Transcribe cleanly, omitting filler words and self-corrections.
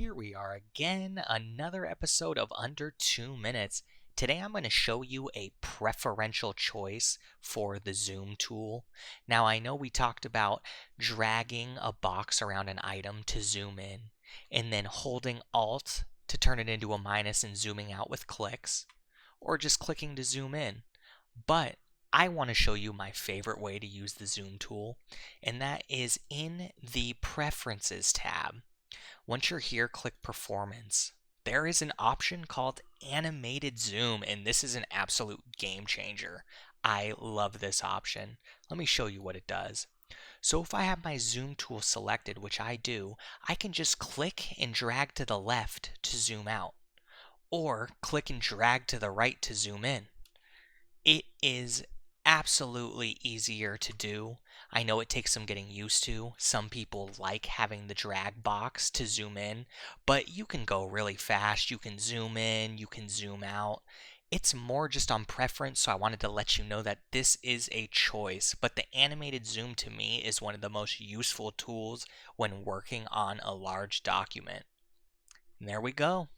Here we are again, another episode of Under 2 Minutes. Today I'm going to show you a preferential choice for the zoom tool. Now I know we talked about dragging a box around an item to zoom in, and then holding Alt to turn it into a minus and zooming out with clicks, or just clicking to zoom in. But I want to show you my favorite way to use the zoom tool, and that is in the Preferences tab. Once you're here, click Performance. There is an option called Animated Zoom, and this is an absolute game changer. I love this option. Let me show you what it does. So if I have my zoom tool selected, which I do, I can just click and drag to the left to zoom out, or click and drag to the right to zoom in. It is absolutely easier to do. I know it takes some getting used to. Some people like having the drag box to zoom in, but you can go really fast. You can zoom in, you can zoom out. It's more just on preference, so I wanted to let you know that this is a choice, but the animated zoom to me is one of the most useful tools when working on a large document. And there we go.